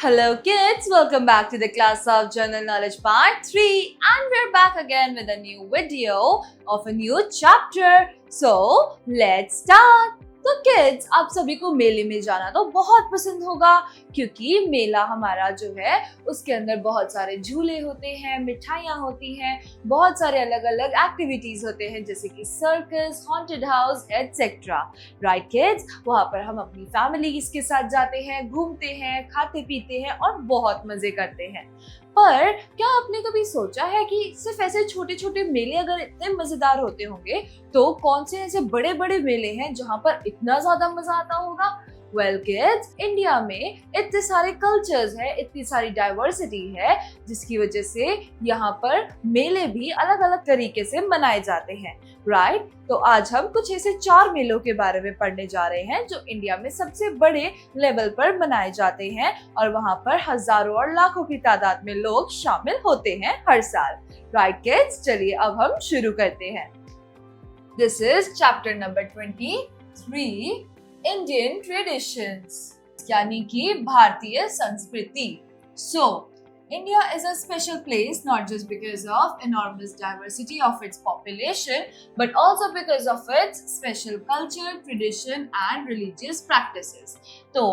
Hello kids, welcome back to the class of General Knowledge Part 3 and we're back again with a new video of a new chapter. So, let's start. तो kids आप सभी को मेले में जाना तो बहुत पसंद होगा क्योंकि मेला हमारा जो है उसके अंदर बहुत सारे झूले होते हैं, मिठाइयाँ होती हैं, बहुत सारे अलग अलग एक्टिविटीज होते हैं जैसे कि circus, haunted house etcetera. Right kids, वहाँ पर हम अपनी फैमिलीज के साथ जाते हैं, घूमते हैं, खाते पीते हैं और बहुत मजे करते हैं। पर क्या आपने कभी सोचा है कि सिर्फ ऐसे छोटे छोटे मेले अगर इतने मजेदार होते होंगे तो कौन से ऐसे बड़े बड़े मेले हैं जहाँ पर इतना ज्यादा मजा आता होगा? वेल किड्स, इंडिया में इतने सारे कल्चर्स है, इतनी सारी डाइवर्सिटी है जिसकी वजह से यहाँ पर मेले भी अलग अलग तरीके से मनाए जाते हैं। राइट, तो आज हम कुछ ऐसे 4 मेलों के बारे में पढ़ने जा रहे हैं जो इंडिया में सबसे बड़े लेवल पर मनाए जाते हैं और वहाँ पर हजारों और लाखों की तादाद में लोग शामिल होते हैं हर साल। राइट किड्स, चलिए अब हम शुरू करते हैं। This is chapter number 23, Indian traditions, यानी कि भारतीय संस्कृति। सो India is a special place not just because of enormous diversity of its population but also because of its special culture, tradition and religious practices. तो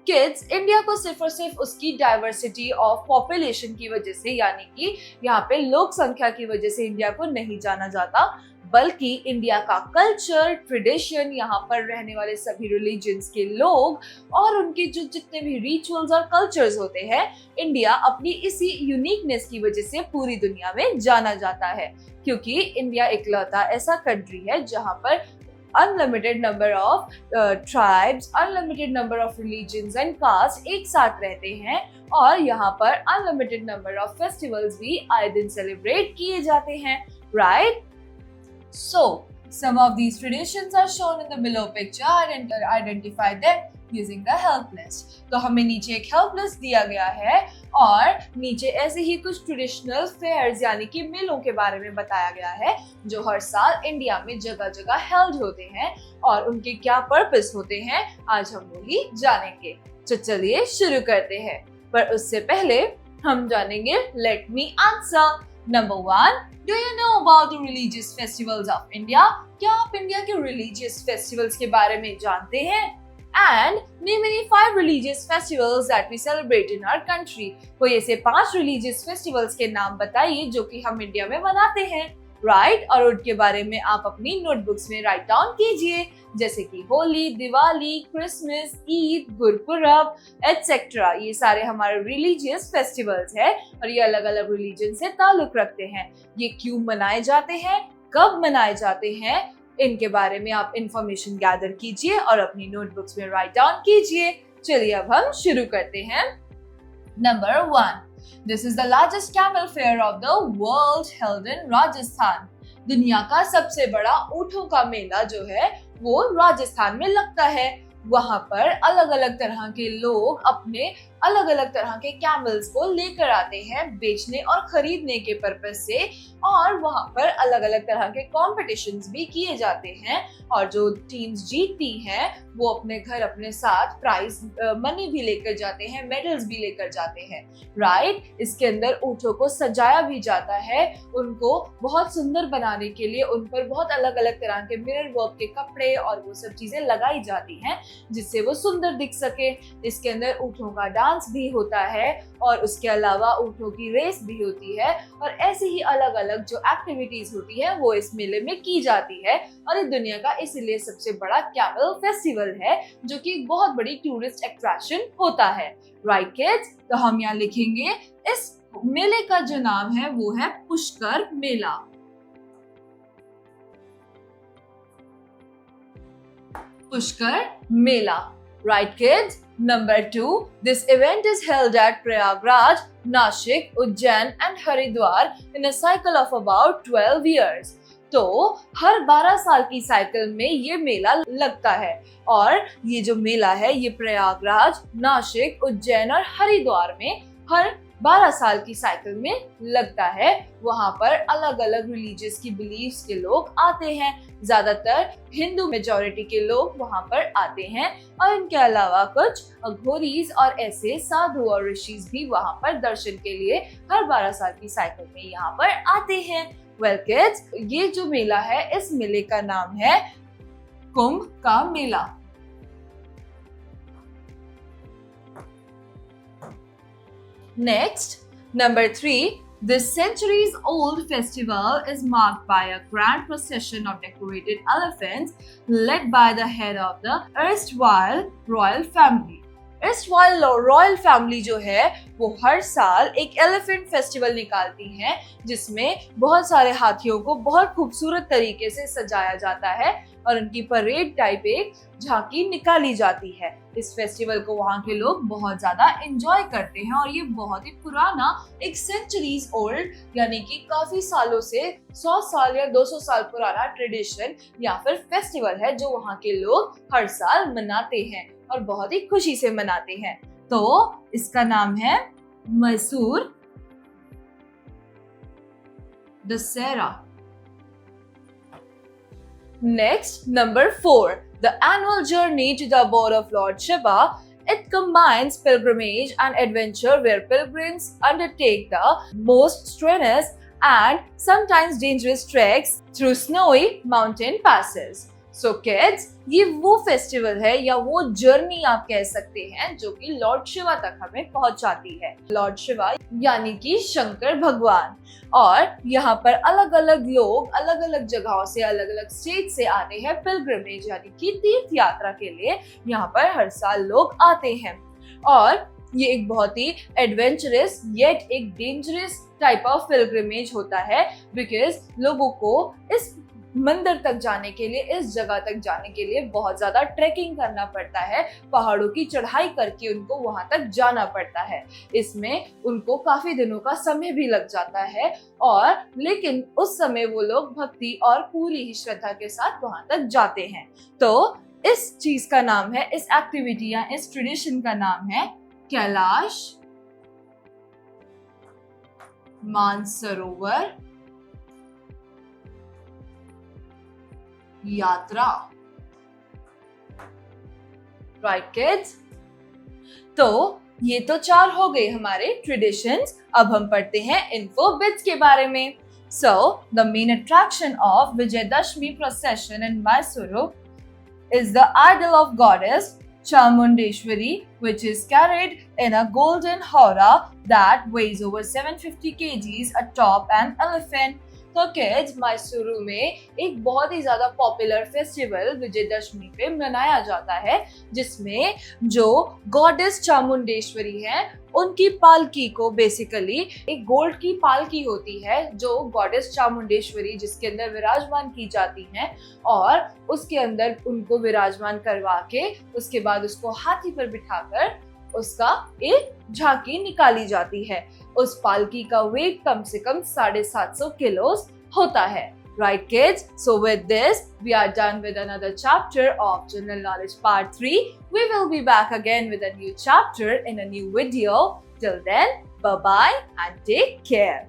kids, India को सिर्फ और सिर्फ उसकी डाइवर्सिटी ऑफ पॉपुलेशन की वजह से यानी कि यहाँ पे लोक संख्या की वजह से इंडिया को नहीं जाना जाता, बल्कि इंडिया का कल्चर, ट्रेडिशन, यहाँ पर रहने वाले सभी रिलीजन्स के लोग और उनके जो जितने भी रिचुअल्स और कल्चर्स होते हैं, इंडिया अपनी इसी यूनिकनेस की वजह से पूरी दुनिया में जाना जाता है। क्योंकि इंडिया इकलौता ऐसा कंट्री है जहाँ पर unlimited number of tribes, unlimited number of religions and caste एक साथ रहते हैं और यहाँ पर अनलिमिटेड नंबर ऑफ फेस्टिवल्स भी आए दिन सेलिब्रेट किए जाते हैं। Right, so some of these traditions are shown in the below picture and identify them using the help list. तो हमें नीचे एक help list दिया गया है और नीचे ऐसे ही कुछ ट्रेडिशनल फेयर्स यानी कि मेलों के बारे में बताया गया है जो हर साल इंडिया में जगह जगह हेल्ड होते हैं और उनके क्या पर्पस होते हैं आज हम वही जानेंगे। तो चलिए शुरू करते हैं, पर उससे पहले हम जानेंगे let me answer. Number 1, do you know about the religious festivals of India? क्या आप इंडिया के religious festivals के बारे में जानते हैं? And name any 5 religious festivals that we celebrate in our country. कोई ऐसे 5 religious festivals के नाम बताइए जो कि हम इंडिया में मनाते हैं। राइट, और उनके बारे में आप अपनी नोटबुक्स में राइट डाउन कीजिए, जैसे कि होली, दिवाली, क्रिसमस, ईद, गुरपुरब एटसेट्रा। ये सारे हमारे रिलीजियस फेस्टिवल्स हैं और ये अलग अलग रिलीजन से ताल्लुक रखते हैं। ये क्यों मनाए जाते हैं, कब मनाए जाते हैं, इनके बारे में आप इंफॉर्मेशन गैदर कीजिए और अपनी नोटबुक्स में राइट डाउन कीजिए। चलिए अब हम शुरू करते हैं। Number 1, this is the largest camel fair of the world held in Rajasthan. दुनिया का सबसे बड़ा ऊँटों का मेला जो है वो राजस्थान में लगता है। वहाँ पर अलग अलग तरह के लोग अपने अलग अलग तरह के कैमल्स को लेकर आते हैं बेचने और खरीदने के पर्पस से, और वहाँ पर अलग अलग तरह के कॉम्पिटिशन्स भी किए जाते हैं और जो टीम्स जीतती हैं वो अपने घर अपने साथ प्राइज मनी भी लेकर जाते हैं, मेडल्स भी लेकर जाते हैं। राइट, इसके अंदर ऊँटों को सजाया भी जाता है, उनको बहुत सुंदर बनाने के लिए उन पर बहुत अलग अलग तरह के मिरर वर्क के कपड़े और वो सब चीजें लगाई जाती हैं जिससे वो सुंदर दिख सके। इसके अंदर ऊँटों का डांस भी होता है और उसके अलावा ऊँटों की रेस भी होती है और ऐसी ही अलग अलग जो एक्टिविटीज होती है वो इस मेले में की जाती है और ये दुनिया का इसीलिए सबसे बड़ा कैमल फेस्टिवल है जो कि एक बहुत बड़ी टूरिस्ट अट्रैक्शन होता है। राइट किड्स, तो हम यहाँ लिखेंगे इस मेले का जो नाम है वो है पुष्कर मेला। पुष्कर मेला। Right kids? Number 2, this event is held at Prayagraj, Nashik, Ujjain and Haridwar in a cycle of about 12 years. तो हर 12 साल की साइकिल में ये मेला लगता है और ये जो मेला है ये प्रयागराज, नासिक, उज्जैन और हरिद्वार में हर 12 साल की साइकिल में लगता है। वहाँ पर अलग अलग रिलीजियस की बिलीव्स के लोग आते हैं। ज्यादातर हिंदू मेजॉरिटी के लोग वहाँ पर आते हैं और इनके अलावा कुछ अघोरीज और ऐसे साधु और ऋषिज भी वहाँ पर दर्शन के लिए हर 12 साल की साइकिल में यहाँ पर आते हैं। वेल किड्स, ये जो मेला है, इस मेले का नाम है कुंभ का मेला। Next, number 3, this centuries-old festival is marked by a grand procession of decorated elephants led by the head of the erstwhile royal family. erstwhile royal family जो है वो हर साल एक एलिफेंट फेस्टिवल निकालती है, जिसमें बहुत सारे हाथियों को बहुत खूबसूरत तरीके से सजाया जाता है और उनकी परेड टाइप एक झांकी निकाली जाती है। इस फेस्टिवल को वहाँ के लोग बहुत ज्यादा एंजॉय करते हैं और ये बहुत ही पुराना, एक सेंचुरीज ओल्ड यानी कि काफी सालों से 100 साल या 200 साल पुराना ट्रेडिशन या फिर फेस्टिवल है जो वहाँ के लोग हर साल मनाते हैं और बहुत ही खुशी से मनाते हैं। तो इसका नाम है Mysore Dussehra. Next, number 4, the annual journey to the abode of Lord Shiva. It combines pilgrimage and adventure where pilgrims undertake the most strenuous and sometimes dangerous treks through snowy mountain passes. So kids, ये वो festival है या वो journey आप कह सकते हैं जो कि लॉर्ड शिवा तक हमें पहुंचाती है। लॉर्ड शिवा यानी कि शंकर भगवान। और यहाँ पर अलग अलग लोग अलग अलग जगहों से, अलग अलग स्टेट से आते हैं पिलग्रिमेज यानी कि तीर्थ यात्रा के लिए। यहाँ पर हर साल लोग आते हैं और ये एक बहुत ही एडवेंचरस येट एक डेंजरस टाइप ऑफ पिलग्रिमेज होता है, बिकॉज लोगों को इस मंदिर तक जाने के लिए, इस जगह तक जाने के लिए बहुत ज्यादा ट्रैकिंग करना पड़ता है। पहाड़ों की चढ़ाई करके उनको वहां तक जाना पड़ता है। इसमें उनको काफी दिनों का समय भी लग जाता है और लेकिन उस समय वो लोग भक्ति और पूरी ही श्रद्धा के साथ वहां तक जाते हैं। तो इस चीज का नाम है, इस एक्टिविटी या इस ट्रेडिशन का नाम है कैलाश मानसरोवर यात्रा। राइट किड्स, तो ये तो 4 हो गए हमारे ट्रेडिशंस। अब हम पढ़ते हैं इन्फो बिट्स के बारे में। So the main attraction of Vijayadashami procession in Mysuru is the idol of goddess Chamundeshwari, which is carried in a golden howrah that weighs over 750 kgs atop an elephant. तो किड्स, मैसूरू में एक बहुत ही ज्यादा पॉपुलर फेस्टिवल विजयदशमी पे मनाया जाता है, जिसमें जो गॉडेस चामुंडेश्वरी है उनकी पालकी को, बेसिकली एक गोल्ड की पालकी होती है जो गॉडेस चामुंडेश्वरी जिसके अंदर विराजमान की जाती हैं, और उसके अंदर उनको विराजमान करवा के उसके बाद उसको हाथी पर बिठाकर उसका एक झांकी निकाली जाती है। उस पालकी का वेट कम से कम 750 किलो होता है। Right kids, so with this we are done with another chapter of General Knowledge Part 3. We will be back again with a new chapter in a new video. Till then, bye bye and take care.